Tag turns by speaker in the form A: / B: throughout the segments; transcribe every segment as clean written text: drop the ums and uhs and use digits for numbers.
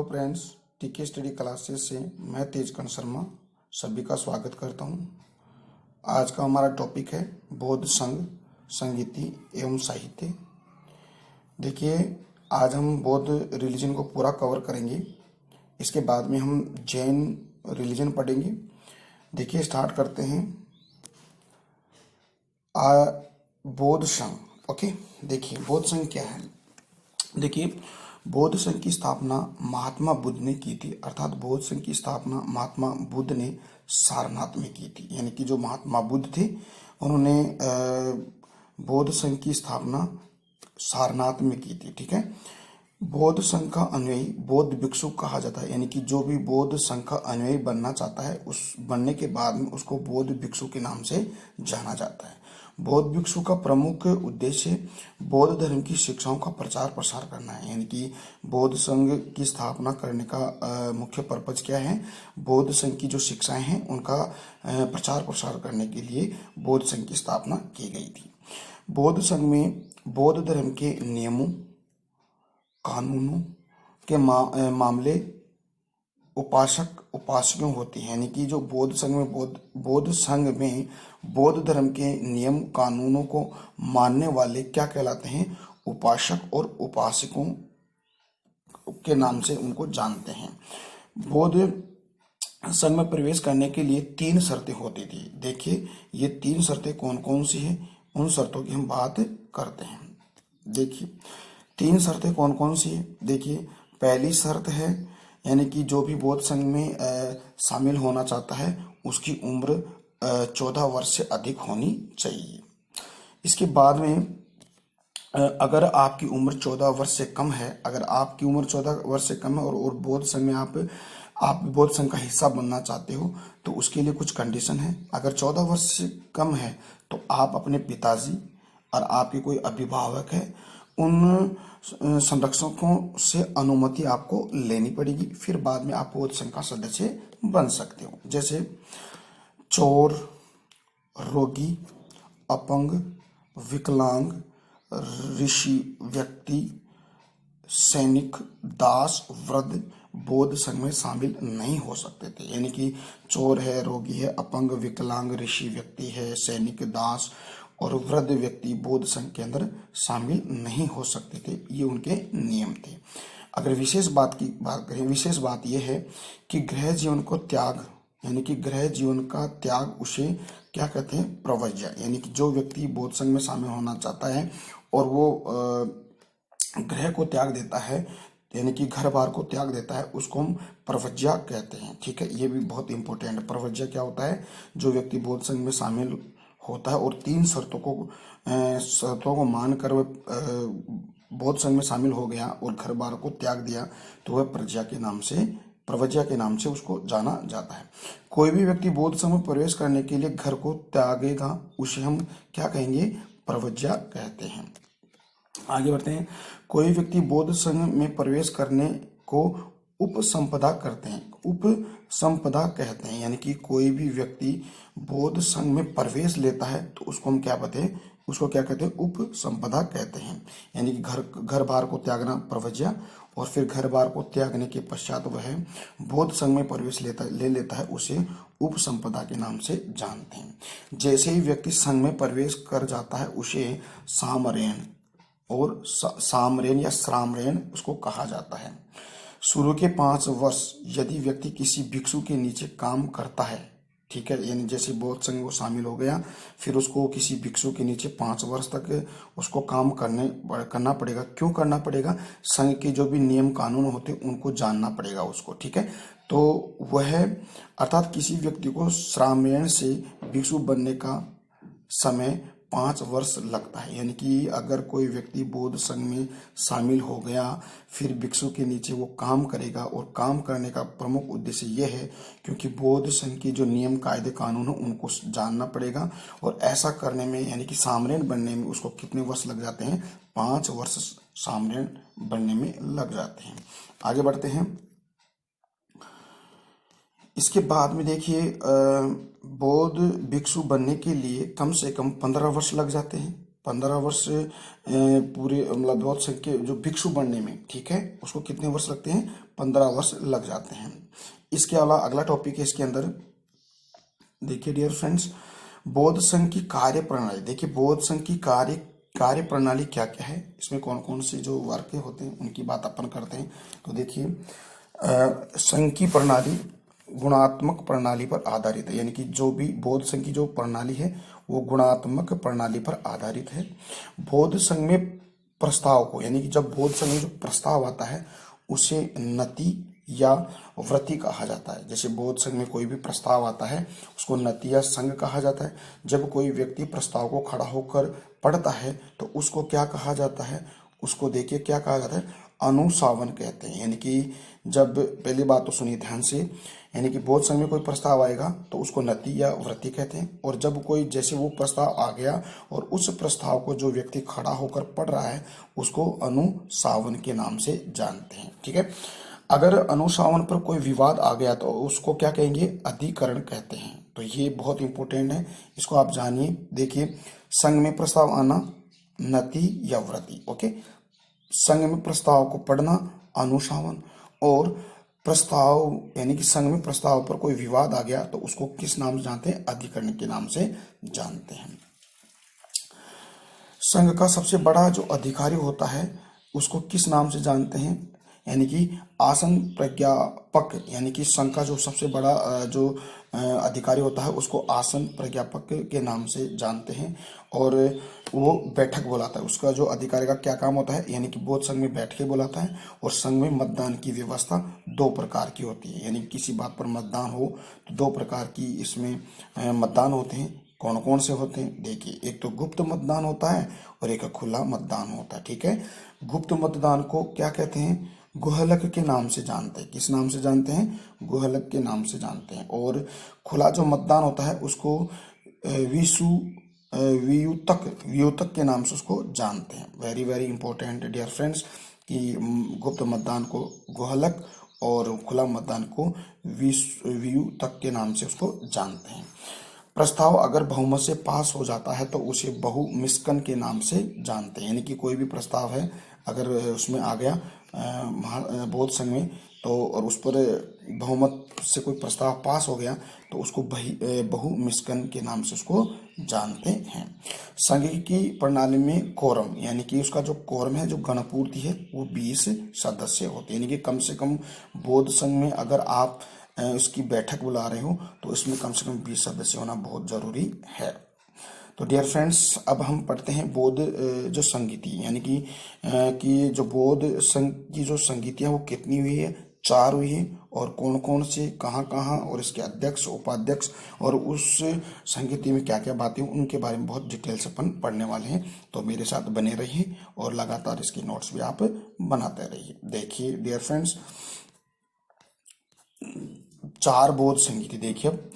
A: Friends, टीके study classes से मैं तेजकांत शर्मा सभी का स्वागत करता हूं। आज का हमारा टॉपिक है बौद्ध संघ, संगीति एवं साहित्य। देखिए, आज हम बौद्ध रिलीजन को पूरा कवर करेंगे। इसके बाद में हम जैन रिलीजन पढ़ेंगे। देखिए, स्टार्ट करते हैं। बौद्ध संघ। ओके, देखिए बौद्ध संघ क्या है। देखिए, बौद्ध संघ की स्थापना महात्मा बुद्ध ने की थी। अर्थात बौद्ध संघ की स्थापना महात्मा बुद्ध ने सारनाथ में की थी। यानी कि जो महात्मा बुद्ध थे उन्होंने बौद्ध संघ की स्थापना सारनाथ में की थी। ठीक है। बौद्ध संघ का अनुयायी बौद्ध भिक्षु कहा जाता है। यानी कि जो भी बौद्ध संघ का अनुयायी बनना चाहता है, उस बनने के बाद में उसको बौद्ध भिक्षु के नाम से जाना जाता है। बौद्ध भिक्षु का प्रमुख उद्देश्य बौद्ध धर्म की शिक्षाओं का प्रचार प्रसार करना है। यानी कि बौद्ध संघ की स्थापना करने का मुख्य पर्पज क्या है? बौद्ध संघ की जो शिक्षाएं हैं उनका प्रचार प्रसार करने के लिए बौद्ध संघ की स्थापना की गई थी। बौद्ध संघ में बौद्ध धर्म के नियमों, कानूनों के मामले उपासक उपासकों होती हैं। यानी कि जो बौद्ध संघ में बौद्ध धर्म के नियम कानूनों को मानने वाले क्या कहलाते हैं? उपासक और उपासकों के नाम से उनको जानते हैं। बौद्ध संघ में प्रवेश करने के लिए 3 शर्तें होती थी। देखिए, ये 3 शर्तें कौन कौन सी हैं, उन शर्तों की हम बात करते हैं। देखिए, 3 शर्तें कौन कौन सी है। देखिए, पहली शर्त है, यानी कि जो भी बौद्ध संघ में शामिल होना चाहता है उसकी उम्र 14 वर्ष से अधिक होनी चाहिए। इसके बाद में अगर आपकी उम्र 14 वर्ष से कम है, अगर आपकी उम्र 14 वर्ष से कम है और बौद्ध संघ में आप बौद्ध संघ का हिस्सा बनना चाहते हो, तो उसके लिए कुछ कंडीशन है। अगर 14 वर्ष से कम है तो आप अपने पिताजी और आपके कोई अभिभावक है उन संरक्षकों से अनुमति आपको लेनी पड़ेगी। फिर बाद में आप बौद्ध संघ का सदस्य बन सकते हो। जैसे चोर, रोगी, अपंग, विकलांग, ऋषि व्यक्ति, सैनिक, दास, वृद्ध बौद्ध संघ में शामिल नहीं हो सकते थे। यानी कि चोर है, रोगी है, अपंग, विकलांग, ऋषि व्यक्ति है, सैनिक, दास और वृद्ध व्यक्ति बौद्ध संघ के अंदर शामिल नहीं हो सकते थे। ये उनके नियम थे। अगर विशेष बात करें, विशेष बात यह है कि गृह जीवन को त्याग, यानी कि गृह जीवन का त्याग, उसे क्या कहते हैं? प्रव्रज्य। यानी कि जो व्यक्ति बौद्ध संघ में शामिल होना चाहता है और वो गृह को त्याग देता है, यानी कि घर बार को त्याग देता है, उसको हम प्रव्रज्य कहते हैं। ठीक है, ये भी बहुत इंपॉर्टेंट है। प्रव्रज्य क्या होता है? जो व्यक्ति बौद्ध संघ में शामिल होता है और 3 शर्तों को मानकर वह बौद्ध संघ में शामिल हो गया और घर बार को त्याग दिया, तो वह प्रव्रज्य के नाम से उसको जाना जाता है। कोई भी व्यक्ति बौद्ध संघ में प्रवेश करने के लिए घर को त्यागेगा, उसे हम क्या कहेंगे? प्रव्रज्य कहते हैं। आगे बढ़ते हैं। कोई व्यक्ति बौद्ध संघ में प्रवेश करने को उपसंपदा करते हैं, उपसंपदा कहते हैं। यानी कि कोई भी व्यक्ति बौद्ध संघ में प्रवेश लेता है तो उसको हम क्या कहते हैं? उसको क्या कहते हैं? उपसंपदा कहते हैं। यानी कि घर बार को त्यागना प्रव्रज्य, और फिर घर बार को त्यागने के पश्चात वह बौद्ध संघ में प्रवेश ले लेता है, उसे उपसंपदा के नाम से जानते हैं। जैसे ही व्यक्ति संघ में प्रवेश कर जाता है उसे सामरेन या श्रामरेन उसको कहा जाता है। शुरू के 5 वर्ष यदि व्यक्ति किसी भिक्षु के नीचे काम करता है, ठीक है, यानी जैसे बौद्ध संघ वो शामिल हो गया, फिर उसको किसी भिक्षु के नीचे 5 वर्ष तक उसको काम करना पड़ेगा। क्यों करना पड़ेगा? संघ के जो भी नियम कानून होते उनको जानना पड़ेगा उसको। ठीक है, तो वह अर्थात किसी व्यक्ति को श्रामयण से भिक्षु बनने का समय 5 वर्ष लगता है। यानी कि अगर कोई व्यक्ति बौद्ध संघ में शामिल हो गया, फिर भिक्षु के नीचे वो काम करेगा, और काम करने का प्रमुख उद्देश्य ये है क्योंकि बौद्ध संघ के जो नियम कायदे कानून है उनको जानना पड़ेगा, और ऐसा करने में यानी कि सामरेन बनने में उसको कितने वर्ष लग जाते हैं? 5 वर्ष सामरेन बनने में लग जाते हैं। आगे बढ़ते हैं। इसके बाद में देखिए, बौद्ध भिक्षु बनने के लिए कम से कम 15 वर्ष लग जाते हैं। 15 वर्ष पूरे मतलब बौद्ध संघ के जो भिक्षु बनने में, ठीक है, उसको कितने वर्ष लगते हैं? 15 वर्ष लग जाते हैं। इसके अलावा अगला टॉपिक है इसके अंदर, देखिए डियर फ्रेंड्स, बौद्ध संघ की कार्य प्रणाली। देखिए बौद्ध संघ की कार्य प्रणाली क्या क्या है, इसमें कौन कौन से जो वर्ग होते हैं उनकी बात अपन करते हैं। तो देखिए संघ की प्रणाली गुणात्मक प्रणाली पर आधारित है, यानी कि जो भी बौद्ध संघ की जो प्रणाली है वो गुणात्मक प्रणाली पर आधारित है। बौद्ध संघ में प्रस्ताव को, यानी कि जब बौद्ध संघ में जो प्रस्ताव आता है उसे नति या व्रति कहा जाता है। जैसे बौद्ध संघ में कोई भी प्रस्ताव आता है उसको नति या संघ कहा जाता है। जब कोई व्यक्ति प्रस्ताव को खड़ा होकर पढ़ता है तो उसको क्या कहा जाता है, उसको देखिए क्या कहा जाता है, अनुसावन कहते हैं। यानी कि जब, पहली बात तो सुनिए ध्यान से, यानी कि बौद्ध संघ में कोई प्रस्ताव आएगा तो उसको नति या व्रति कहते हैं, और जब कोई, जैसे वो प्रस्ताव आ गया और उस प्रस्ताव को जो व्यक्ति खड़ा होकर पढ़ रहा है उसको अनुसावन के नाम से जानते हैं। ठीक है, अगर अनुसावन पर कोई विवाद आ गया तो उसको क्या कहेंगे, अधिकरण कहते हैं। तो ये बहुत इंपॉर्टेंट है, इसको आप जानिए। देखिए संघ में प्रस्ताव आना नति या व्रति, ओके। संघ में प्रस्ताव को पढ़ना अनुसावन, और प्रस्ताव यानी कि संघ में प्रस्ताव पर कोई विवाद आ गया तो उसको किस नाम से जानते हैं, अधिकरण के नाम से जानते हैं। संघ का सबसे बड़ा जो अधिकारी होता है उसको किस नाम से जानते हैं, यानी कि आसन प्रज्ञापक, यानी कि संघ का जो सबसे बड़ा जो अधिकारी होता है उसको आसन प्रज्ञापक के नाम से जानते हैं। और वो बैठक बुलाता है, उसका जो अधिकारी का क्या काम होता है, यानी कि बौद्ध संघ में बैठ के बुलाता है। और संघ में मतदान की व्यवस्था 2 प्रकार की होती है, यानी किसी बात पर मतदान हो तो 2 प्रकार की इसमें मतदान होते हैं। कौन कौन से होते हैं, देखिए एक तो गुप्त मतदान होता है और एक खुला मतदान होता है। ठीक है, गुप्त मतदान को क्या कहते हैं, गुहलक के नाम से जानते हैं। किस नाम से जानते हैं, गुहलक के नाम से जानते हैं। और खुला जो मतदान होता है उसको वियुतक के नाम से उसको जानते हैं। Very very important dear friends, कि गुप्त मतदान को गुहलक और खुला मतदान को वियुतक के नाम से उसको जानते हैं। प्रस्ताव अगर बहुमत से पास हो जाता है तो उसे बहुमिस्कन के नाम से जानते हैं। यानी कि कोई भी प्रस्ताव है अगर उसमें आ गया बौद्ध संघ में तो, और उस पर बहुमत से कोई प्रस्ताव पास हो गया तो उसको बहुमिस्कन के नाम से उसको जानते हैं। संघ की प्रणाली में कोरम, यानी कि उसका जो कोरम है, जो गणपूर्ति है, वो 20 सदस्य होते हैं। यानी कि कम से कम बौद्ध संघ में अगर आप उसकी बैठक बुला रहे हो तो इसमें कम से कम 20 सदस्य होना बहुत जरूरी है। तो डियर फ्रेंड्स, अब हम पढ़ते हैं बौद्ध जो संगीति, यानी कि जो बौद्ध संघ की जो संगीतियाँ वो कितनी हुई है, 4 हुई है। और कौन कौन से कहाँ कहाँ, और इसके अध्यक्ष उपाध्यक्ष, और उस संगीति में क्या क्या बातें उनके बारे में बहुत डिटेल से अपन पढ़ने वाले हैं। तो मेरे साथ बने रहिए और लगातार इसकी नोट्स भी आप बनाते रहिए। देखिए डियर फ्रेंड्स, 4 बौद्ध संगीति देखिए। अब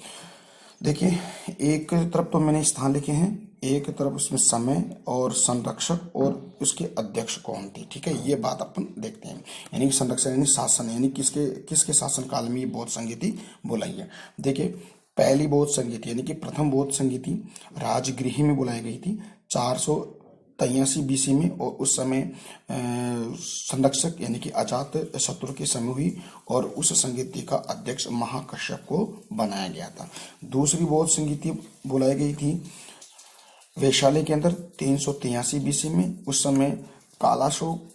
A: देखिए एक तरफ तो मैंने स्थान लिखे हैं, एक तरफ उसमें समय और संरक्षक और उसके अध्यक्ष कौन थे। ठीक है, ये बात अपन देखते हैं। यानी कि संरक्षक यानी शासन, यानी किसके शासन काल में ये बौद्ध संगीति बुलाई है। देखिए पहली बौद्ध संगीति यानी कि प्रथम बौद्ध संगीति राजगृह में बुलाई गई थी 483 BC में, और उस समय संरक्षक यानी कि अजात शत्रु के समय हुई, और उस संगीति का अध्यक्ष महाकश्यप को बनाया गया था। दूसरी बौद्ध संगीति बुलाई गई थी वैशाली के अंदर 383 BC में। उस समय कालाशोक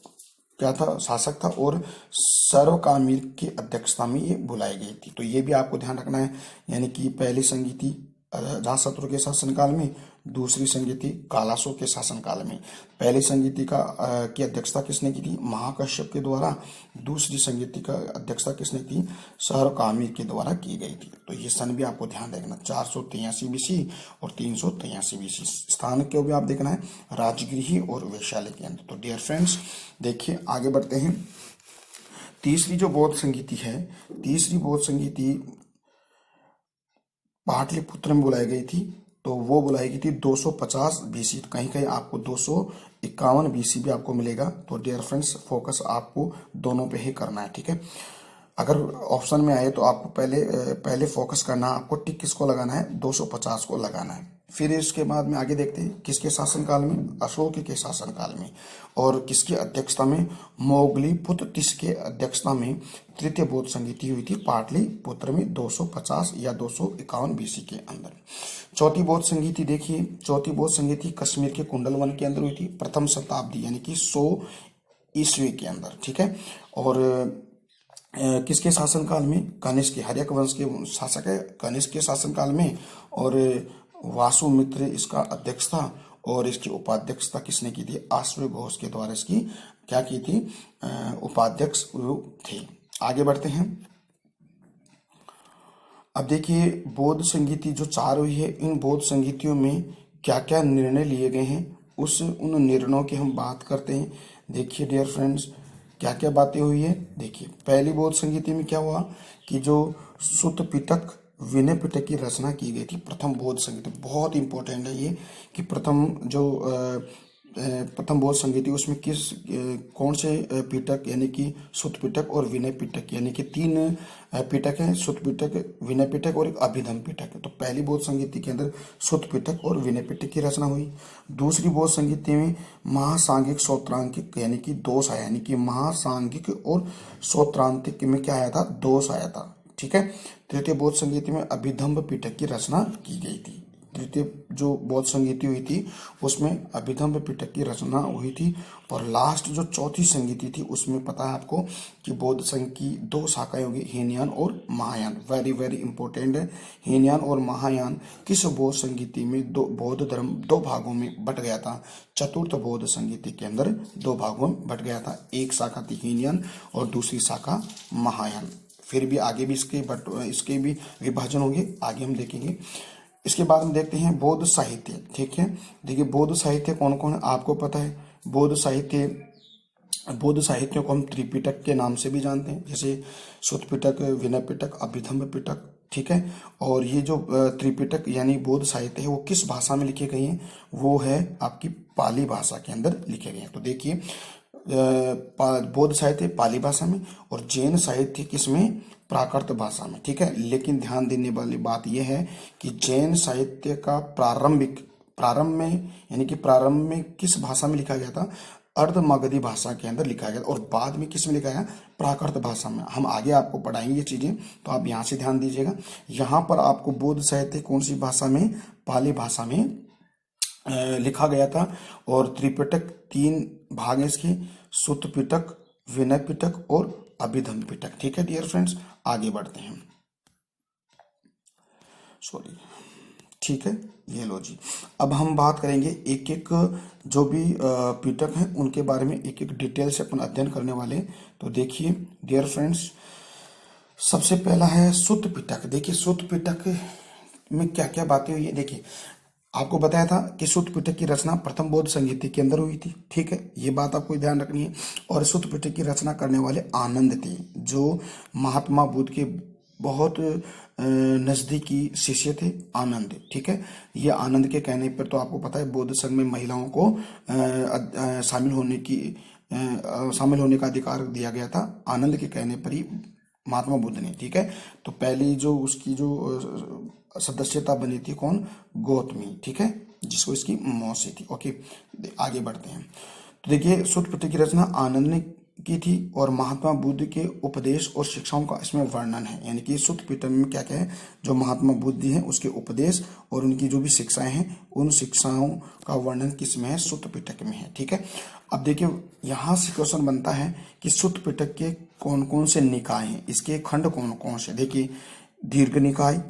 A: क्या था, शासक था, और सर्वकामिर की अध्यक्षता में ये बुलाई गई थी। तो ये भी आपको ध्यान रखना है, यानी कि पहली संगीति अजातशत्रु के शासनकाल में, दूसरी संगीति कालाशोक के शासनकाल में। पहली संगीति की अध्यक्षता किसने की थी, महाकश्यप के द्वारा। दूसरी संगीति का अध्यक्षता किसने की, सर्वकामिर के द्वारा की गई थी। तो ये सन भी आपको ध्यान रखना, 483 BC और 383 BC। स्थान क्यों भी आप देखना है, राजगृह और वैशाली के अंदर। तो डियर फ्रेंड्स देखिए आगे बढ़ते हैं। तीसरी जो बौद्ध संगीति है, तीसरी बौद्ध संगीति पाटलिपुत्र में बुलाई गई थी। तो वो बुलाई गई थी 250 BC, कहीं कहीं आपको 251 BC भी आपको मिलेगा। तो डियर फ्रेंड्स फोकस आपको दोनों पे ही करना है। ठीक है, अगर ऑप्शन में आए तो आपको पहले फोकस करना है, आपको टिक किसको लगाना है, 250 को लगाना है। फिर इसके बाद में आगे देखते हैं किसके शासनकाल में, अशोक के शासनकाल में। और किसकी अध्यक्षता में, मोगलीपुत्र तीस के अध्यक्षता में तृतीय बौद्ध संगीति हुई थी पाटलिपुत्र में 250 या 251 बीसी के अंदर। चौथी बौद्ध संगीति देखिए, चौथी बौद्ध संगीति कश्मीर के कुंडलवन के अंदर हुई थी प्रथम शताब्दी यानी कि 100 ईस्वी के अंदर, ठीक है। और किसके शासनकाल में, कनिष्क, हर्यक वंश के शासक है कनिष्क के शासनकाल में। और वासुमित्र इसका अध्यक्ष था और इसकी उपाध्यक्षता किसने की थी, आश्रय घोष के द्वारा इसकी क्या की थी, उपाध्यक्ष थे। आगे बढ़ते हैं। अब देखिए बौद्ध संगीति जो चार हुई है, इन बौद्ध संगीतियों में क्या क्या निर्णय लिए गए हैं उन निर्णयों की हम बात करते हैं। देखिए डियर फ्रेंड्स क्या क्या बातें हुई है। देखिए पहली बौद्ध संगीति में क्या हुआ कि जो सुत्त पिटक विनय पिटक की रचना की गई थी, प्रथम बौद्ध संगीति, बहुत इंपॉर्टेंट है ये कि प्रथम बौद्ध संगीति उसमें कौन से पिटक यानी कि सुत्त पिटक और विनय पिटक यानी कि तीन पिटक हैं, सुत्त पिटक, विनय पिटक और एक अभिधम पिटक। तो पहली बौद्ध संगीति के अंदर सुत्त पिटक और विनय पिटक की रचना हुई। दूसरी बौद्ध संगीति में महासांगिक सौत्रांतिक यानी कि दोष आया, यानी कि महासांगिक और सौत्रांतिक में क्या आया था, दोष आया था, ठीक है। तृतीय बौद्ध संगीति में अभिधम्ब पिटक की रचना की गई थी। तृतीय जो बौद्ध संगीति हुई थी उसमें अभिधम्ब पिटक की रचना हुई थी। और लास्ट जो चौथी संगीति थी उसमें पता है आपको कि बौद्ध संघ की दो शाखाएं होगी, हीनयान और महायान। वेरी वेरी इंपॉर्टेंट है, हीनयान और महायान किस बौद्ध संगीति में बौद्ध धर्म दो भागों में बट गया था, चतुर्थ बौद्ध संगीति के अंदर दो भागों में बट गया था। एक शाखा थी हीनयान और दूसरी शाखा महायान। फिर भी आगे भी इसके भी विभाजन होंगे, आगे हम देखेंगे। इसके बाद हम देखते हैं बौद्ध साहित्य, ठीक है। देखिए बौद्ध साहित्य कौन कौन है आपको पता है। बौद्ध साहित्य को हम त्रिपिटक के नाम से भी जानते हैं, जैसे सुत्त पिटक, विनय पिटक, अभिधम्ब पिटक, ठीक है। और ये जो त्रिपिटक यानी बौद्ध साहित्य है वो किस भाषा में लिखे गए हैं, वो है आपकी पाली भाषा के अंदर लिखे गए हैं। तो देखिए बौद्ध साहित्य पाली भाषा में और जैन साहित्य किसमें, प्राकृत भाषा में, ठीक है। लेकिन ध्यान देने वाली बात यह है कि जैन साहित्य का प्रारंभ में किस भाषा में लिखा गया था, अर्धमागधी भाषा के अंदर लिखा गया और बाद में किस में लिखा गया, प्राकृत भाषा में। हम आगे आपको पढ़ाएंगे ये चीजें, तो आप यहाँ से ध्यान दीजिएगा। यहाँ पर आपको बौद्ध साहित्य कौन सी भाषा में, पाली भाषा में लिखा गया था। और त्रिपिटक तीन भाग है इसके, सुत्त पिटक, विनय पिटक और अभिधम्म पिटक, ठीक है डियर फ्रेंड्स। आगे बढ़ते हैं, सॉरी, ठीक है। ये लो जी, अब हम बात करेंगे एक एक जो भी पिटक हैं उनके बारे में एक एक डिटेल से अपन अध्ययन करने वाले। तो देखिए डियर फ्रेंड्स, सबसे पहला है सुत्त पिटक। देखिए सुत्त पिटक में क्या क्या बातें हुई है। देखिए आपको बताया था कि सुत्त पिटक की रचना प्रथम बौद्ध संगीति के अंदर हुई थी, ठीक है, ये बात आपको ध्यान रखनी है। और सुत्त पिटक की रचना करने वाले आनंद थे, जो महात्मा बुद्ध के बहुत नजदीकी शिष्य थे, आनंद, ठीक है। ये आनंद के कहने पर तो आपको पता है बौद्ध संघ में महिलाओं को शामिल होने का अधिकार दिया गया था, आनंद के कहने पर ही महात्मा बुद्ध ने, ठीक है। तो पहली जो उसकी जो सदस्यता बनी थी कौन, गौतमी, ठीक है, जिसको इसकी मौसी थी। ओके आगे बढ़ते हैं। तो देखिए सुत्त पिटक की रचना आनंद ने की थी और महात्मा बुद्ध के उपदेश और शिक्षाओं का इसमें वर्णन है। यानी कि सुत्त पिटक में क्या क्या है, जो महात्मा बुद्ध हैं उसके उपदेश और उनकी जो भी शिक्षाएं हैं उन शिक्षाओं का वर्णन किस में है, सुत्त पिटक में है, ठीक है। अब देखिए यहाँ से क्वेश्चन बनता है कि सुत्त पिटक के कौन कौन से निकाय हैं, इसके खंड कौन कौन से। देखिए दीर्घ निकाय,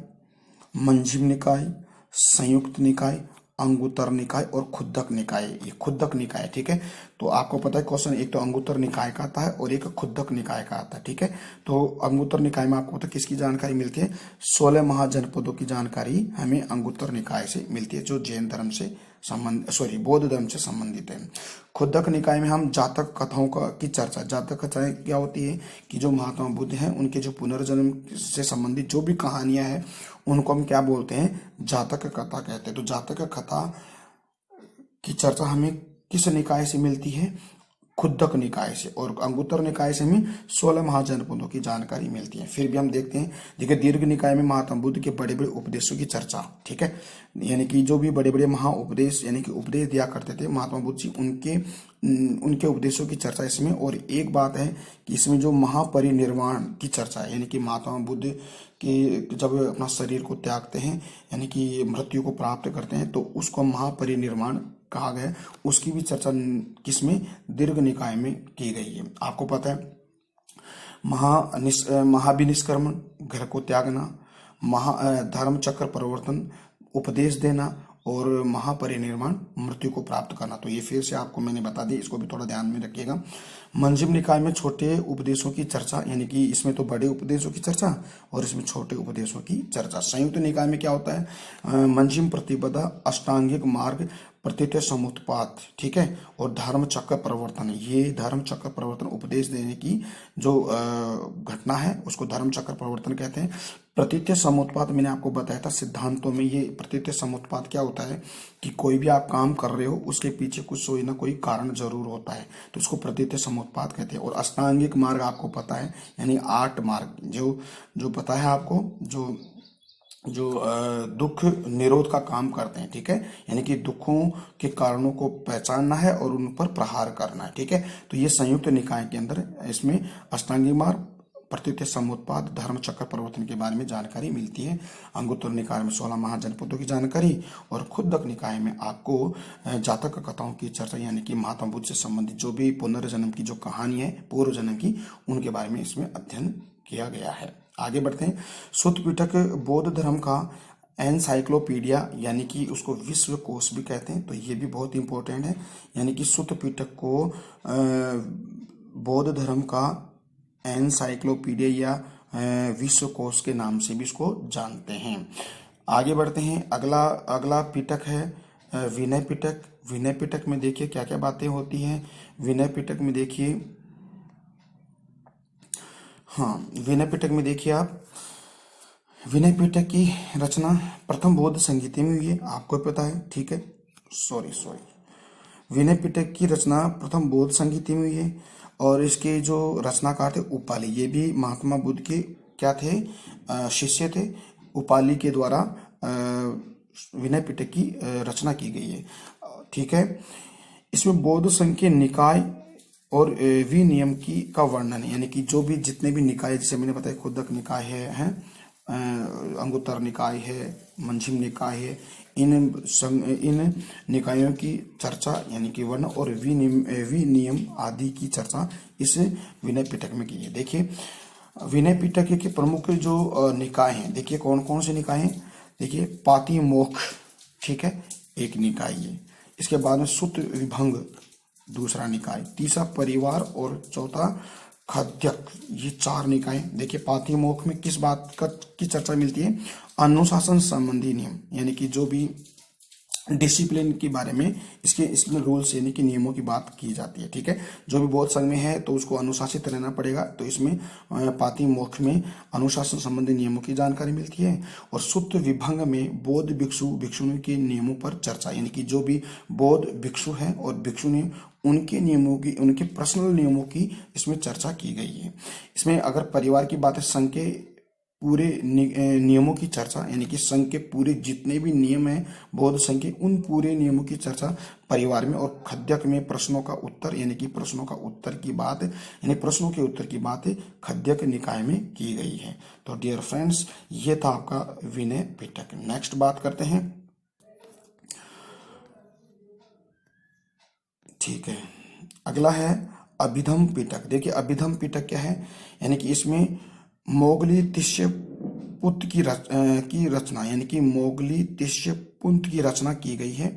A: मंजिम निकाय, संयुक्त निकाय, अंगुत्तर निकाय और खुद्दक निकाय। ये खुद्दक निकाय, ठीक है। तो आपको पता है क्वेश्चन एक तो अंगुत्तर निकाय का आता है और एक खुद्दक निकाय का आता है, ठीक है। तो अंगुत्तर निकाय में आपको पता है किसकी जानकारी मिलती है, 16 महाजनपदों की जानकारी हमें अंगुत्तर निकाय से मिलती है, जो जैन धर्म से बौद्ध धर्म से संबंधित है। खुद्दक निकाय में हम जातक कथाओं की चर्चा, जातक कथाएं क्या होती है कि जो महात्मा बुद्ध हैं उनके जो पुनर्जन्म से संबंधित जो भी कहानियां हैं उनको हम क्या बोलते हैं, जातक कथा कहते हैं। तो जातक कथा की चर्चा हमें किस निकाय से मिलती है, खुद्दक निकाय से, और अंगुत्तर निकाय से हमें 16 महाजनपदों की जानकारी मिलती है। फिर भी हम देखते हैं, देखिए दीर्घ निकाय में महात्मा बुद्ध के बड़े बड़े उपदेशों की चर्चा, ठीक है, यानी कि जो भी बड़े बड़े महाउपदेश यानी कि उपदेश दिया करते थे महात्मा बुद्ध जी, उनके उपदेशों की चर्चा इसमें। और एक बात है कि इसमें जो महापरिनिर्वाण की चर्चा है, यानी कि महात्मा बुद्ध के जब अपना शरीर को त्यागते हैं यानी कि मृत्यु को प्राप्त करते हैं, तो उसको महापरिनिर्वाण कहा गया, उसकी भी चर्चा किसमें, दीर्घ निकाय में की गई है। आपको पता है महाभिनिष्क्रमण, घर को त्यागना, धर्म चक्र परिवर्तन, उपदेश देना, और महापरिनिर्वाण, मृत्यु को प्राप्त करना। तो ये फिर से आपको मैंने बता दी, इसको भी थोड़ा ध्यान में रखिएगा। मंजिम निकाय में छोटे उपदेशों की चर्चा, यानी कि इसमें तो बड़े उपदेशों की चर्चा और इसमें छोटे उपदेशों की चर्चा। संयुक्त निकाय में क्या होता है, मंजिम प्रतिपदा, अष्टांगिक मार्ग, प्रत्यय समुत्पात, ठीक है, और धर्म चक्र परिवर्तन। ये धर्म चक्र परिवर्तन उपदेश देने की जो घटना है उसको धर्म चक्र परिवर्तन कहते हैं। प्रत्यय समुत्पात मैंने आपको बताया था सिद्धांतों में, ये प्रत्यय समुत्पात क्या होता है कि कोई भी आप काम कर रहे हो उसके पीछे कुछ कोई ना कोई कारण जरूर होता है, तो उसको प्रत्यय समुत्पात कहते हैं। और अष्टांगिक मार्ग आपको पता है, यानी 8 मार्ग जो पता है आपको, जो दुख निरोध का काम करते हैं, ठीक है, यानी कि दुखों के कारणों को पहचानना है और उन पर प्रहार करना है, ठीक है। तो ये संयुक्त निकाय के अंदर इसमें अष्टांगिक मार्ग, प्रत्यय समुत्पाद, धर्म चक्र परिवर्तन के बारे में जानकारी मिलती है। अंगुत्तर निकाय में 16 महाजनपदों की जानकारी, और खुद्दक निकाय में आपको जातक कथाओं की चर्चा, यानी कि महात्मा बुद्ध से संबंधित जो भी पुनर्जन्म की जो कहानी है पूर्व जन्म की, उनके बारे में इसमें अध्ययन किया गया है। आगे बढ़ते हैं। सुत्त पिटक बौद्ध धर्म का एनसाइक्लोपीडिया, यानी कि उसको विश्व कोश भी कहते हैं, तो ये भी बहुत इंपॉर्टेंट है। यानी कि सुत्त पिटक को बौद्ध धर्म का एनसाइक्लोपीडिया या विश्व कोश के नाम से भी इसको जानते हैं। आगे बढ़ते हैं। अगला पिटक है विनय पिटक। विनय पिटक में देखिए क्या क्या बातें होती हैं। विनय पिटक में देखिए, विनय पिटक में देखिए आप, विनय पिटक की रचना प्रथम बौद्ध संहिता में हुई है, आपको पता है, ठीक है। सॉरी, विनय पिटक की रचना प्रथम बौद्ध संहिता में हुई है, और इसके जो रचनाकार थे उपाली, ये भी महात्मा बुद्ध के क्या थे, शिष्य थे। उपाली के द्वारा विनय पिटक की रचना की गई है, ठीक है। इसमें बौद्ध संघ के निकाय और विनियम की का वर्णन है, यानी कि जो भी जितने भी निकाय, जैसे मैंने बताया खुद्दक निकाय है, अंगुत्तर निकाय है, मंजिम निकाय है, इन निकायों की चर्चा यानी कि वर्ण और विनियम आदि की चर्चा इस विनय पिटक में की है। देखिए विनय पिटक के प्रमुख जो निकाय हैं, देखिए कौन कौन से निकाय हैं। देखिए पातिमोक्ष, ठीक है, एक निकाय है। इसके बाद में सुत्त विभंग दूसरा निकाय, तीसरा परिवार और चौथा खद्यक, ये 4 निकाय। देखिए पातिमोक्ष में किस बात की चर्चा मिलती है, अनुशासन संबंधी नियम, यानी कि जो भी डिसिप्लिन के बारे में इसमें रूल्स यानी कि नियमों की बात की जाती है, ठीक है। जो भी बौद्ध संघ में है तो उसको अनुशासित रहना पड़ेगा, तो इसमें पातिमोक्ष में अनुशासन संबंधी नियमों की जानकारी मिलती है। और सुत्त विभंग में बौद्ध भिक्षुणी के नियमों पर चर्चा, यानी कि जो भी बौद्ध भिक्षु है और भिक्षुणी, उनके नियमों की, उनके पर्सनल नियमों की इसमें चर्चा की गई है। इसमें अगर परिवार की बात है, संघ के पूरे नियमों की चर्चा, यानी कि संघ के पूरे जितने भी नियम हैं बौद्ध संघ के, उन पूरे नियमों की चर्चा परिवार में। और खद्यक में प्रश्नों का उत्तर, यानी कि प्रश्नों का उत्तर की बात, यानी प्रश्नों के उत्तर की बात खद्यक निकाय में की गई है। तो डियर फ्रेंड्स, ये था आपका विनय पिटक। नेक्स्ट बात करते हैं, ठीक है। अगला है अभिधम पिटक। देखिए अभिधम पिटक क्या है, यानी कि इसमें मोगली तिष्यपुत्र की रचना, यानी कि मोगली तिष्यपुत्र की रचना की गई है,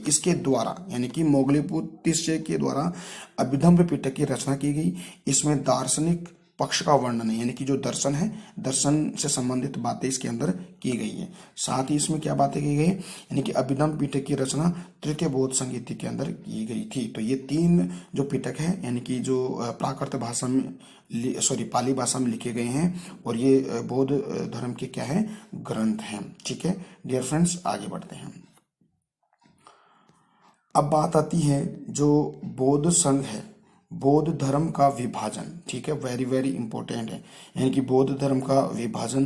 A: इसके द्वारा, यानी कि मोगलीपुत्र तिष्य के द्वारा अभिधम्म पिटक की रचना की गई। इसमें दार्शनिक पक्ष का वर्णन है, यानी कि जो दर्शन है, दर्शन से संबंधित बातें इसके अंदर की गई है। साथ ही इसमें क्या बातें की गई, यानी कि अभिधम्म पिटक की रचना तृतीय बौद्ध संहिता के अंदर की गई थी। तो ये 3 जो पिटक है, यानी कि जो प्राकृत भाषा में पाली भाषा में लिखे गए हैं, और ये बौद्ध धर्म के क्या है, ग्रंथ हैं, ठीक है। डियर फ्रेंड्स, आगे बढ़ते हैं। अब बात आती है जो बौद्ध संघ है, बौद्ध धर्म का विभाजन, ठीक है, वेरी वेरी इंपॉर्टेंट है। यानी कि बौद्ध धर्म का विभाजन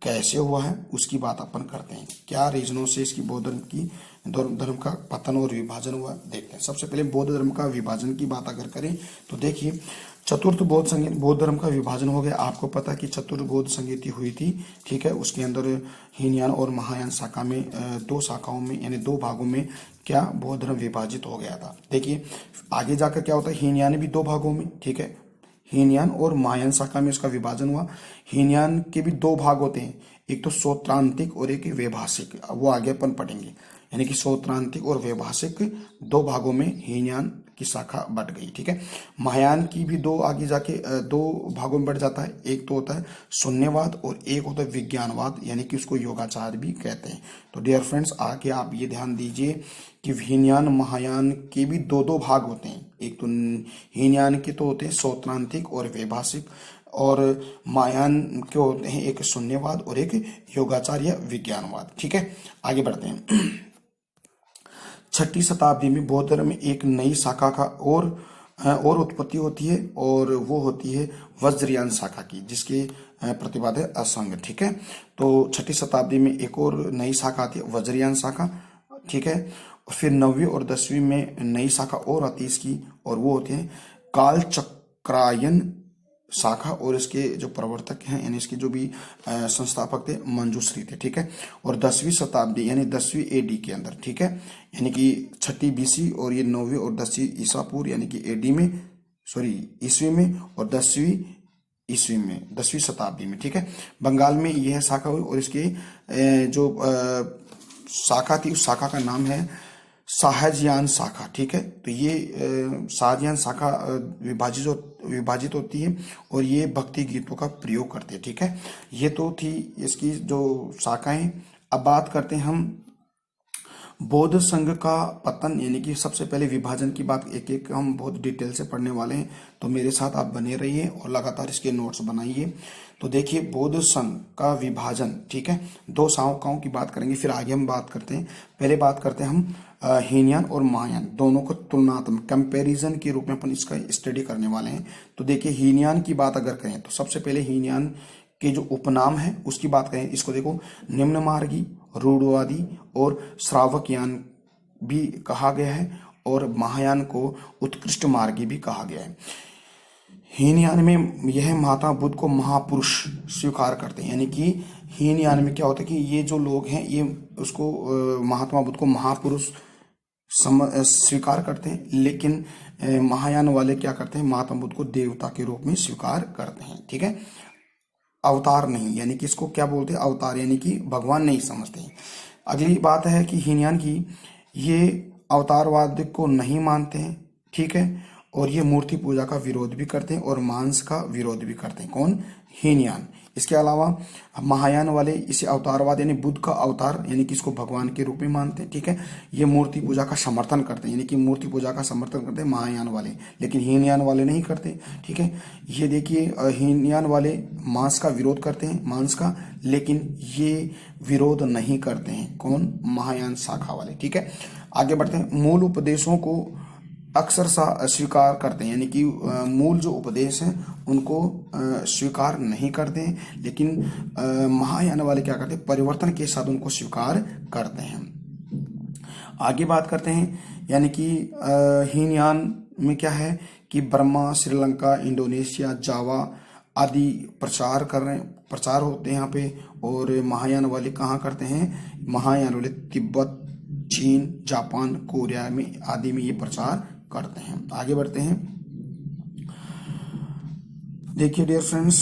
A: कैसे हुआ है उसकी बात अपन करते हैं। क्या रीजनों से इसकी बौद्ध धर्म का पतन और विभाजन हुआ देखते हैं। सबसे पहले बौद्ध धर्म का विभाजन की बात अगर करें तो देखिए, चतुर्थ बौद्ध धर्म का विभाजन हो गया। आपको पता कि चतुर्थ बौद्ध संगीति हुई थी, ठीक है। उसके अंदर हीनयान और महायान शाखा में दो शाखाओं में यानी दो भागों में क्या बौद्ध धर्म विभाजित हो गया था। देखिए आगे जाकर क्या होता है, हीनयान भी दो भागों में, ठीक है, हीनयान और महायान शाखा में उसका विभाजन हुआ। हीनयान के भी दो भाग होते हैं, एक तो सौत्रांतिक और एक वैभाषिक, वो आगे अपन पढ़ेंगे। यानी कि सौत्रांतिक और वैभाषिक दो भागों में हीनयान की शाखा बढ़ गई, ठीक है। महायान की भी दो आगे जाके दो भागों में बढ़ जाता है। एक तो होता है शून्यवाद और एक होता है विज्ञानवाद, यानी कि उसको योगाचार भी कहते हैं। तो डियर फ्रेंड्स, आगे आप ये ध्यान दीजिए कि हीनयान महायान के भी दो दो भाग होते हैं। एक तो हीनयान के तो होते हैं सौत्रांतिक और वैभाषिक, और महायान के होते हैं एक शून्यवाद और एक योगाचार या विज्ञानवाद, ठीक है। आगे बढ़ते हैं। 6ठी शताब्दी में बौद्ध धर्म में एक नई शाखा का और उत्पत्ति होती है, और वो होती है वज्रयान शाखा की, जिसके प्रतिपाद है असंग, ठीक है। तो 6ठी शताब्दी में एक और नई शाखा आती है वज्रयान शाखा, ठीक है। फिर 9वीं और 10वीं में नई शाखा और आती है इसकी, और वो होते हैं कालचक्रायन शाखा, और इसके जो प्रवर्तक हैं यानी इसके जो भी संस्थापक थे मंजूश्री थे, ठीक है। और 10वीं शताब्दी यानी 10वीं एडी के अंदर, ठीक है, यानी कि 6ठी बीसी और ये 9वीं और 10वीं ईसा पूर्व यानी कि एडी में, सॉरी ईस्वी में, और 10वीं ईस्वी में 10वीं शताब्दी में, ठीक है। बंगाल में यह शाखा हुई, और इसके जो शाखा थी उस शाखा का नाम है शाहजहान शाखा, ठीक है। तो ये शाहजहान शाखा विभाजित होती है, और ये भक्ति गीतों का प्रयोग करते हैं, ठीक है। ये तो थी इसकी जो शाखाएं। अब बात करते हैं हम बौद्ध संघ का पतन, यानी कि सबसे पहले विभाजन की बात एक एक हम बहुत डिटेल से पढ़ने वाले हैं, तो मेरे साथ आप बने रहिए और लगातार इसके नोट्स बनाइए। तो देखिए बौद्ध संघ का विभाजन, ठीक है, दो शाखाओं की बात करेंगे, फिर आगे हम बात करते हैं। पहले बात करते हैं हम हीनयान और महायान दोनों को तुलनात्मक कंपैरिजन के रूप में अपन इसका स्टडी करने वाले हैं। तो देखिए हीनयान की बात अगर करें तो सबसे पहले हीनयान के जो उपनाम है उसकी बात करें, इसको देखो निम्न मार्गी, रूढ़वादी और श्रावकयान भी कहा गया है, और महायान को उत्कृष्ट मार्गी भी कहा गया है। हीनयान में यह महात्मा बुद्ध को महापुरुष स्वीकार करते हैं, यानी कि हीनयान में क्या होता है कि ये जो लोग हैं ये उसको महात्मा बुद्ध को महापुरुष स्वीकार करते हैं, लेकिन महायान वाले क्या करते हैं, महात्मा बुद्ध को देवता के रूप में स्वीकार करते हैं, ठीक है, अवतार नहीं, यानी कि इसको क्या बोलते हैं, अवतार, यानी कि भगवान नहीं समझते हैं। अगली बात है कि हीनयान की ये अवतारवाद को नहीं मानते हैं, ठीक है, और ये मूर्ति पूजा का विरोध भी करते हैं और मांस का विरोध भी करते हैं। कौन? हीनयान। इसके अलावा महायान वाले इसे अवतारवाद यानी बुद्ध का अवतार यानी कि इसको भगवान के रूप में मानते हैं, ठीक है। ये मूर्ति पूजा का समर्थन करते हैं, यानी कि मूर्ति पूजा का समर्थन करते हैं महायान वाले, लेकिन हीनयान वाले नहीं करते, ठीक है। ये देखिए हीनयान वाले मांस का विरोध करते हैं, मांस का, लेकिन ये विरोध नहीं करते हैं। कौन? महायान शाखा वाले, ठीक है। आगे बढ़ते हैं। मूल उपदेशों को अक्सर स्वीकार करते हैं, यानी कि मूल जो उपदेश हैं उनको स्वीकार नहीं करते हैं, लेकिन महायान वाले क्या करते हैं, परिवर्तन के साथ उनको स्वीकार करते हैं। आगे बात करते हैं, यानी कि हीनयान में क्या है कि बर्मा, श्रीलंका, इंडोनेशिया, जावा आदि प्रचार होते हैं यहाँ पे, और महायान वाले कहाँ करते हैं, महायान वाले तिब्बत, चीन, जापान, कोरिया में आदि में ये प्रचार करते हैं। आगे बढ़ते हैं। देखिए डियर फ्रेंड्स,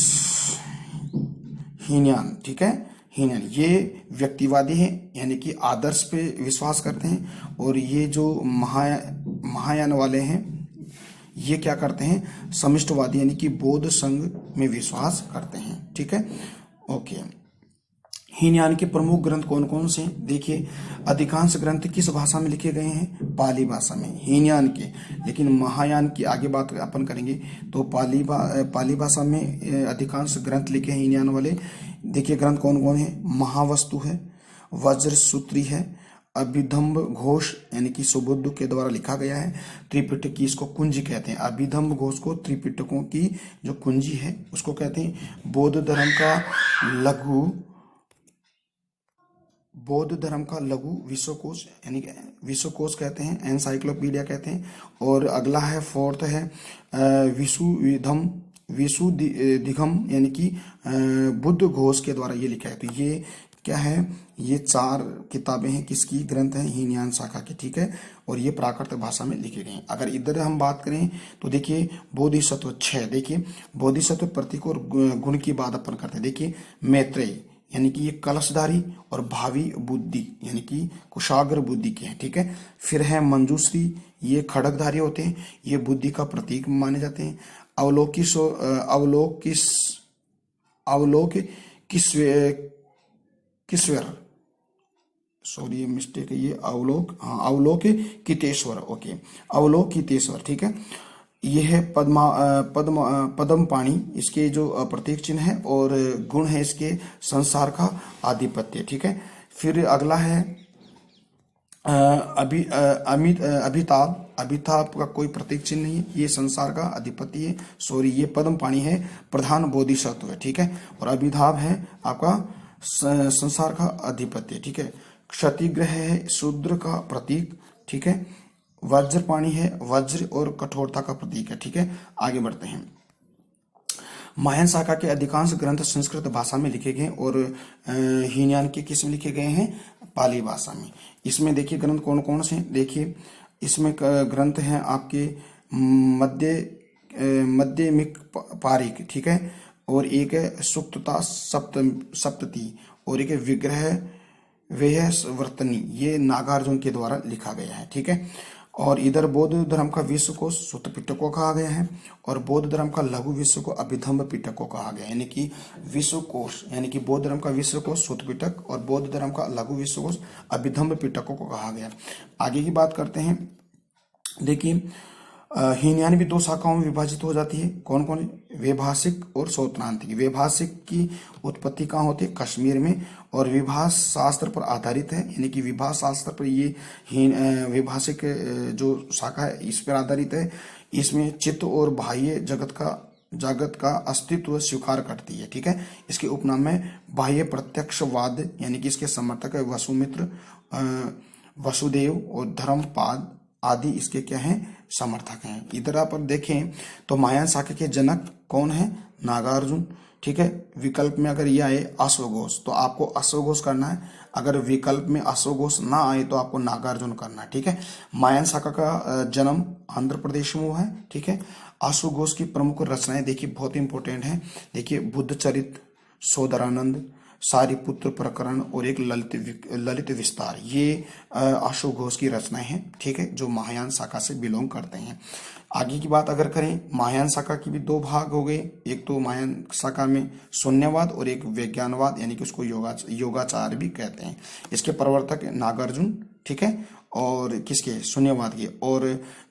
A: हीनयान, ठीक है, हीनयान ये व्यक्तिवादी है, यानी कि आदर्श पे विश्वास करते हैं, और ये जो महायान वाले हैं ये क्या करते हैं, समिष्टवादी यानी कि बौद्ध संघ में विश्वास करते हैं, ठीक है। ओके, हीनयान के प्रमुख ग्रंथ कौन कौन से? देखिए अधिकांश ग्रंथ किस भाषा में लिखे गए हैं, पाली भाषा में हीनयान के, लेकिन महायान की आगे बात अपन करेंगे तो पाली भाषा में अधिकांश ग्रंथ लिखे हैं हीनयान वाले। देखिए ग्रंथ कौन कौन है, महावस्तु है, वज्रसूत्री है, अभिधम्ब घोष यानी कि सुबुद्ध के द्वारा लिखा गया है। त्रिपिटक की इसको कुंजी कहते हैं। अभिधम्ब घोष को त्रिपिटकों की जो कुंजी है उसको कहते हैं। बौद्ध धर्म का लघु विश्वकोश यानी कि विश्वकोश कहते हैं, एनसाइक्लोपीडिया कहते हैं। और अगला है फोर्थ है विशुद्धिघम यानी कि बुद्ध घोष के द्वारा ये लिखा है। तो ये क्या है, ये 4 किताबें हैं, किसकी ग्रंथ है, हीनयान शाखा की, ठीक है। और ये प्राकृत भाषा में लिखे गए हैं। अगर इधर हम बात करें तो देखिए बोधिसत्व 6, देखिए बोधिसत्व प्रतीक और गुण की बात अपन करते हैं। देखिए मैत्रेय यानी कि ये कलशधारी और भावी बुद्धि यानी कि कुशाग्र बुद्धि के हैं, ठीक है। फिर है मंजूश्री, ये खड़गधारी होते हैं, ये बुद्धि का प्रतीक माने जाते हैं। अवलोकिस्वर, सॉरी ये मिस्टेक है, ये अवलोकितेश्वर, ओके, अवलोकितेश्वर, ठीक है। ये है पद्म पाणी, इसके जो प्रतीक चिन्ह है और गुण है इसके संसार का आधिपत्य, ठीक है। फिर अगला है अभिताभ का कोई प्रतीक चिन्ह नहीं है, ये संसार का अधिपति है, सॉरी ये पद्म पाणी है, प्रधान बोधिसत्व है, ठीक है। और अभिताभ है आपका संसार का अधिपति, ठीक है। क्षतिग्रह है शूद्र का प्रतीक, ठीक है। वज्रपाणी है वज्र और कठोरता का प्रतीक है, ठीक है। आगे बढ़ते हैं। महायान शाखा के अधिकांश ग्रंथ संस्कृत भाषा में लिखे गए और हीनयान के किस में लिखे गए हैं, पाली भाषा में। इसमें देखिए ग्रंथ कौन कौन से, देखिए इसमें ग्रंथ हैं आपके मध्यमिक पारिक, ठीक है। और एक है सुक्तता सप्तति और एक है विग्रह वेयवर्तनी, ये नागार्जुन के द्वारा लिखा गया है, ठीक है। और इधर बौद्ध धर्म का विश्व को सुत्त पिटको कहा गया है और बौद्ध धर्म का लघु विश्व को अभिधम्ब पिटको कहा गया है, यानी कि विश्व कोश यानी कि बौद्ध धर्म का विश्व कोश सुत्त पिटक और बौद्ध धर्म का लघु विश्व कोश अभिधम्ब पिटको को कहा गया। आगे की बात करते हैं। देखिए हीनयान भी 2 शाखाओं में विभाजित हो जाती है, कौन कौन, वैभाषिक और सौत्रांतिक। वैभाषिक की उत्पत्ति कहाँ होती है, कश्मीर में, और विभाष शास्त्र पर आधारित है, यानी कि विभाष शास्त्र पर ये वैभाषिक जो शाखा है इस पर आधारित है। इसमें चित्त और बाह्य जगत का अस्तित्व स्वीकार करती है, ठीक है। इसके उपनाम में बाह्य प्रत्यक्षवाद यानी कि इसके समर्थक है वसुमित्र, वसुदेव और धर्मपाद आदि इसके क्या हैं, समर्थक हैं। इधर आप देखें तो महायान शाखा के जनक कौन है, नागार्जुन, ठीक है। विकल्प में अगर ये आए अश्वघोष तो आपको अश्वघोष करना है, अगर विकल्प में अश्वघोष ना आए तो आपको नागार्जुन करना है, ठीक है। महायान शाखा का जन्म आंध्र प्रदेश में हुआ है, ठीक है। अश्वघोष की प्रमुख रचनाएं देखिए बहुत इंपॉर्टेंट है, देखिए बुद्ध चरित, सोदरानंद, सारिपुत्र प्रकरण और एक ललित विस्तार, ये अश्वघोष की रचनाएं हैं, ठीक है, जो महायान शाखा से बिलोंग करते हैं। आगे की बात अगर करें, महायान शाखा की भी 2 भाग हो गए, एक तो महायान शाखा में शून्यवाद और एक विज्ञानवाद यानी कि उसको योगाचार भी कहते हैं। इसके प्रवर्तक नागार्जुन, ठीक है, और किसके, शून्यवाद के, और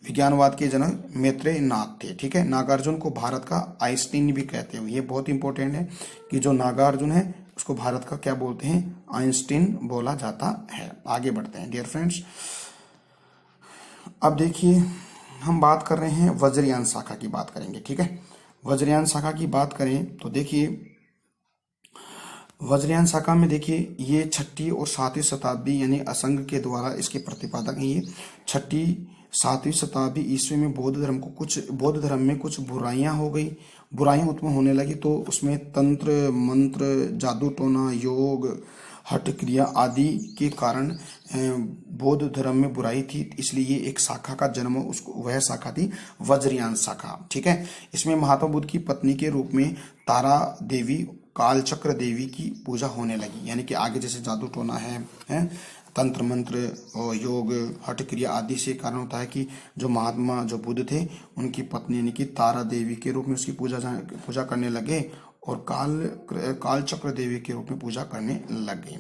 A: विज्ञानवाद के जनक मैत्रेय नाथ थे, ठीक है। नागार्जुन को भारत का आइंस्टीन भी कहते हैं, ये बहुत इंपॉर्टेंट है कि जो नागार्जुन है उसको भारत का क्या बोलते हैं, आइंस्टीन बोला जाता है। आगे बढ़ते हैं डियर फ्रेंड्स। अब देखिए हम बात कर रहे हैं वज्रयान शाखा की बात करेंगे, ठीक है। वज्रयान शाखा की बात करें तो देखिए वज्रयान शाखा में देखिए ये 6वीं और 7वीं शताब्दी यानी असंग के द्वारा इसके प्रतिपादक हैं। ये 6वीं 7वीं शताब्दी ईस्वी में बौद्ध धर्म में कुछ बुराइयां हो गई, बुराइयां उत्पन्न होने लगी, तो उसमें तंत्र मंत्र जादू टोना योग हठ क्रिया आदि के कारण बौद्ध धर्म में बुराई थी, इसलिए ये एक शाखा का जन्म, उसको वह शाखा थी वज्रयान शाखा, ठीक है। इसमें महात्मा बुद्ध की पत्नी के रूप में तारा देवी कालचक्र देवी की पूजा होने लगी, यानी कि आगे जैसे जादू टोना है तंत्र मंत्र और योग हठ क्रिया आदि से कारण होता है कि जो महात्मा जो बुद्ध थे उनकी पत्नी यानी कि तारा देवी के रूप में उसकी पूजा करने लगे और कालचक्र देवी के रूप में पूजा करने लगे।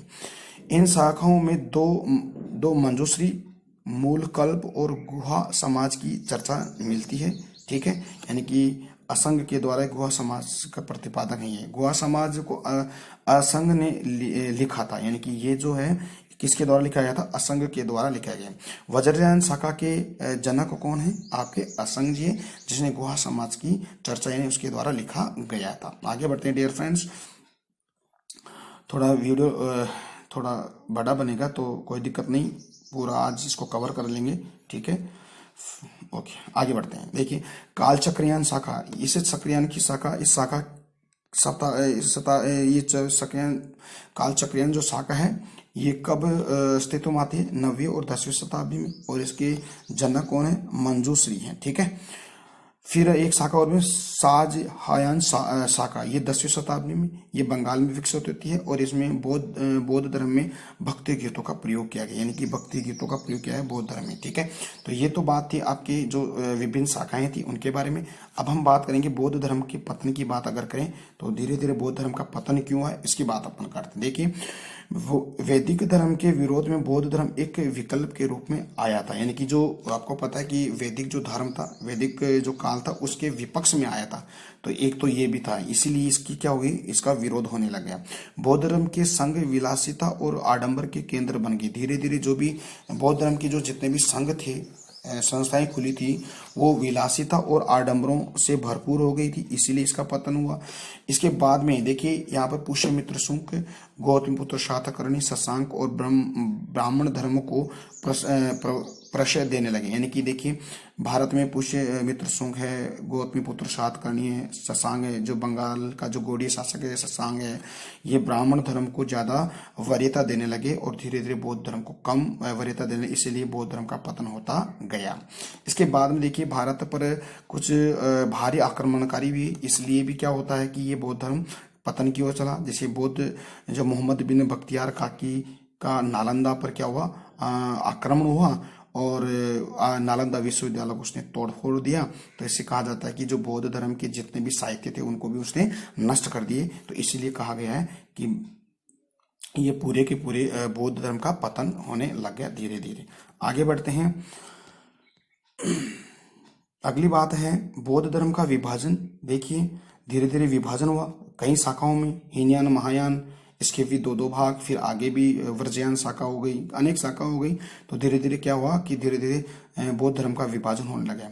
A: इन शाखाओं में दो मंजूश्री, मूलकल्प और गुहा समाज की चर्चा मिलती है, ठीक है। यानी कि असंग के द्वारा गुहा समाज का प्रतिपादक है। ये गुहा समाज को असंग ने लिखा था, यानी कि ये जो है किसके द्वारा लिखा गया था? असंग के द्वारा लिखा गया। वज्रयान शाखा के जनक कौन है? आपके असंग जी, जिसने गुहा समाज की चर्चा यानी उसके द्वारा लिखा गया था। आगे बढ़ते हैं डियर फ्रेंड्स। थोड़ा वीडियो थोड़ा बड़ा बनेगा तो कोई दिक्कत नहीं, पूरा आज इसको कवर कर लेंगे, ठीक है। ओके, आगे बढ़ते हैं। देखिए, कालचक्रयान शाखा, इस चक्रयान की शाखा, इस शाखा चक्रयान, कालचक्रयान जो शाखा है ये कब अस्तित्व में आती है? 9वीं और 10वीं शताब्दी में, और इसके जनक कौन है? मंजूश्री हैं, ठीक है। फिर एक शाखा और में शाहजहान शाखा, ये 10वीं शताब्दी में, ये बंगाल में विकसित होती है, और इसमें बौद्ध धर्म में भक्ति गीतों का प्रयोग किया गया, यानी कि भक्ति गीतों का प्रयोग किया है बौद्ध धर्म में, ठीक है। तो ये तो बात थी आपकी जो विभिन्न शाखाएं थी उनके बारे में। अब हम बात करेंगे बौद्ध धर्म के पतन की बात अगर करें तो धीरे धीरे बौद्ध धर्म का पतन क्यों है इसकी बात अपन करते हैं। देखिए, वैदिक धर्म के विरोध में बौद्ध धर्म एक विकल्प के रूप में आया था, यानी कि जो आपको पता है कि वैदिक जो धर्म था, वैदिक जो काल था, उसके विपक्ष में आया था। तो एक तो ये भी था, इसीलिए इसकी क्या हुई? इसका विरोध होने लग गया। बौद्ध धर्म के संघ विलासिता और आडंबर के केंद्र बन गए। धीरे धीरे जो भी बौद्ध धर्म की जो जितने भी संघ थे, संस्थाएं खुली थी, वो विलासिता और आडंबरों से भरपूर हो गई थी, इसीलिए इसका पतन हुआ। इसके बाद में देखिए यहाँ पर पुष्यमित्र शुंग, गौतमीपुत्र शातकर्णी, शशांक और ब्राह्मण धर्म को प्रश्रय देने लगे। यानी कि देखिए, भारत में पुष्यमित्र शुंग है, गौतमीपुत्र शातकर्णी है, शशांक है, जो बंगाल का जो गौड़ीय शासक है शशांक है, ये ब्राह्मण धर्म को ज्यादा वरीयता देने लगे और धीरे धीरे बौद्ध धर्म को कम वरीयता देने, इसीलिए बौद्ध धर्म का पतन होता गया। इसके बाद में देखिए, भारत पर कुछ भारी आक्रमणकारी भी, इसलिए भी क्या होता है कि ये बौद्ध धर्म पतन की ओर चला। जैसे बौद्ध जो मोहम्मद बिन बख्तियार काकी का नालंदा पर क्या हुआ? आक्रमण हुआ, और नालंदा विश्वविद्यालय को उसने तोड़फोड़ दिया। तो इससे कहा जाता है कि जो बौद्ध धर्म के जितने भी साहित्य थे उनको भी उसने नष्ट कर दिए। तो इसीलिए कहा गया है कि ये पूरे के पूरे बौद्ध धर्म का पतन होने लग गया धीरे धीरे। आगे बढ़ते हैं। अगली बात है बौद्ध धर्म का विभाजन। देखिए, धीरे धीरे विभाजन हुआ कई शाखाओं में, हीनयान, महायान, इसके भी दो भाग, फिर आगे भी वज्रयान शाखा हो गई, अनेक शाखा हो गई। तो धीरे धीरे क्या हुआ कि धीरे धीरे बौद्ध धर्म का विभाजन होने लगा।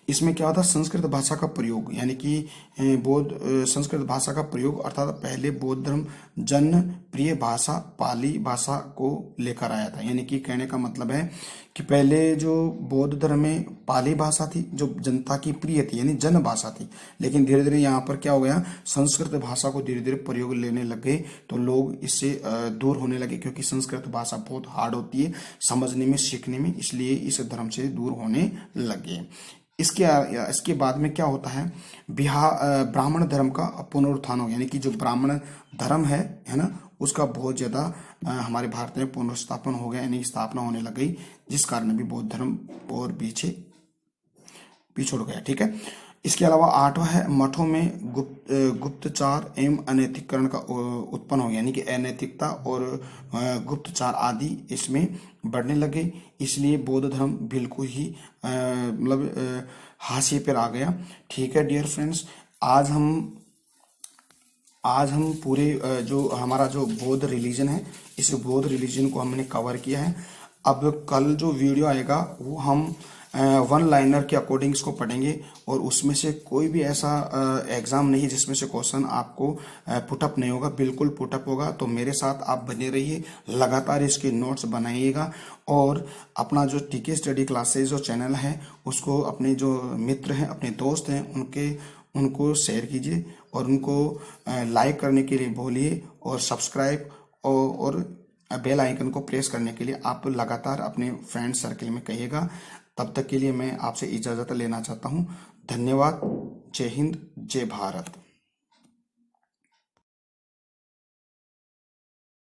A: इसमें क्या होता? संस्कृत भाषा का प्रयोग, यानी कि संस्कृत भाषा का प्रयोग, अर्थात पहले बौद्ध धर्म जन प्रिय भाषा पाली भाषा को लेकर आया था। यानी कि कहने का मतलब है कि पहले जो बौद्ध धर्म में पाली भाषा थी जो जनता की प्रिय थी, यानी जन भाषा थी, लेकिन धीरे धीरे यहाँ पर क्या हो गया? संस्कृत भाषा को धीरे धीरे प्रयोग लेने लग गए। तो लोग इससे दूर होने लगे, क्योंकि संस्कृत भाषा बहुत हार्ड होती है समझने में, सीखने में, इसलिए इस धर्म से दूर होने लगे। इसके बाद में क्या होता है? ब्राह्मण धर्म का पुनरुत्थान हो, यानी कि जो ब्राह्मण धर्म है ना, उसका बहुत ज्यादा हमारे भारत में पुनर्स्थापन हो गया, यानी स्थापना होने लग गई, जिस कारण भी बौद्ध धर्म और पीछे पिछड़ गया, ठीक है। इसके अलावा 8वां है मठों में गुप्तचार एवं अनैतिकरण का उत्पन्न हो गया, यानी कि अनैतिकता और गुप्तचार आदि इसमें बढ़ने लगे। इसलिए बौद्ध धर्म बिल्कुल ही मतलब हाशिए पर आ गया, ठीक है डियर फ्रेंड्स। आज हम पूरे जो हमारा जो बौद्ध रिलीजन है, इस बौद्ध रिलीजन को हमने कवर किया है। अब कल जो वीडियो आएगा वो हम वन लाइनर के अकॉर्डिंग इसको पढ़ेंगे, और उसमें से कोई भी ऐसा एग्जाम नहीं जिसमें से क्वेश्चन आपको पुटअप नहीं होगा, बिल्कुल पुटअप होगा। तो मेरे साथ आप बने रहिए, लगातार इसके नोट्स बनाइएगा, और अपना जो टीके स्टडी क्लासेस जो चैनल है उसको अपने जो मित्र हैं, अपने दोस्त हैं, उनको शेयर कीजिए, और उनको लाइक करने के लिए बोलिए, और सब्सक्राइब और बेल आइकन को प्रेस करने के लिए आप लगातार अपने फ्रेंड सर्कल में कहिएगा। तब तक के लिए मैं आपसे इजाजत लेना चाहता हूँ। धन्यवाद। जय हिंद, जय भारत।